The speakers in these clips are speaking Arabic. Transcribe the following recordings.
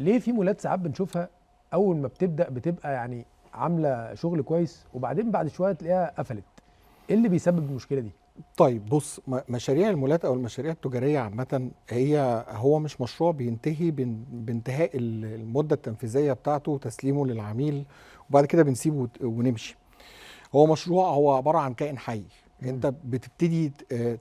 ليه في مولات ساعات بنشوفها اول ما بتبدا بتبقى يعني عامله شغل كويس وبعدين بعد شويه تلاقيها قفلت؟ ايه اللي بيسبب المشكله دي؟ طيب بص، مشاريع المولات او المشاريع التجاريه عامه هو مش مشروع بينتهي بانتهاء المده التنفيذيه بتاعته وتسليمه للعميل وبعد كده بنسيبه ونمشي. هو مشروع، هو عباره عن كائن حي. انت بتبتدي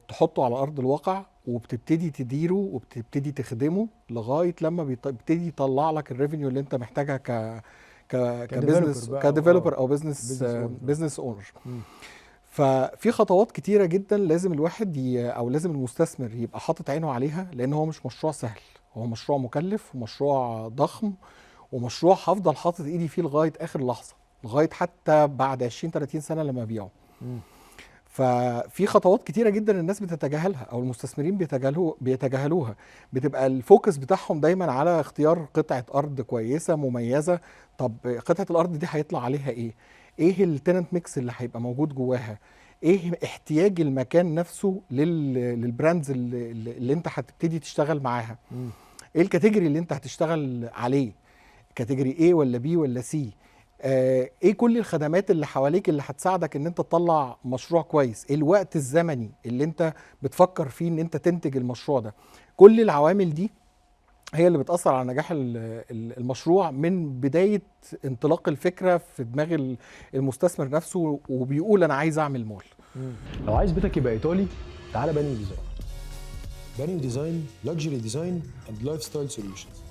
تحطه على ارض الواقع وبتبتدي تديره وبتبتدي تخدمه لغايه لما بيبتدي يطلع لك الريفينيو اللي انت محتاجها كديفلوبر كبزنس، بقى كديفلوبر او بزنس بزنس اونر. بزنس اونر. ففي خطوات كتيرة جدا لازم الواحد او لازم المستثمر يبقى حاطط عينه عليها، لان هو مش مشروع سهل، هو مشروع مكلف ومشروع ضخم ومشروع هفضل حاطط ايدي فيه لغاية اخر لحظة، لغاية حتى بعد 20 30 سنة لما ابيعه. ففي خطوات كتيرة جدا الناس بتتجاهلها او المستثمرين بيتجاهلوها. بتبقى الفوكس بتاعهم دايما على اختيار قطعة ارض كويسة مميزة. طب قطعة الارض دي هيطلع عليها ايه؟ ايه التننت ميكس اللي هيبقى موجود جواها؟ ايه احتياج المكان نفسه للبراندز اللي انت هتبتدي تشتغل معاها؟ ايه الكاتيجوري اللي انت هتشتغل عليه؟ كاتيجوري A ولا B ولا C؟ ايه كل الخدمات اللي حواليك اللي هتساعدك ان انت تطلع مشروع كويس؟ ايه الوقت الزمني اللي انت بتفكر فيه ان انت تنتج المشروع ده؟ كل العوامل دي هي اللي بتأثر على نجاح المشروع من بداية انطلاق الفكرة في دماغ المستثمر نفسه وبيقول انا عايز اعمل مول. لو عايز بيتك يبقى ايطالي تعالى بانيو ديزاين. بانيو ديزاين luxury design and lifestyle solutions.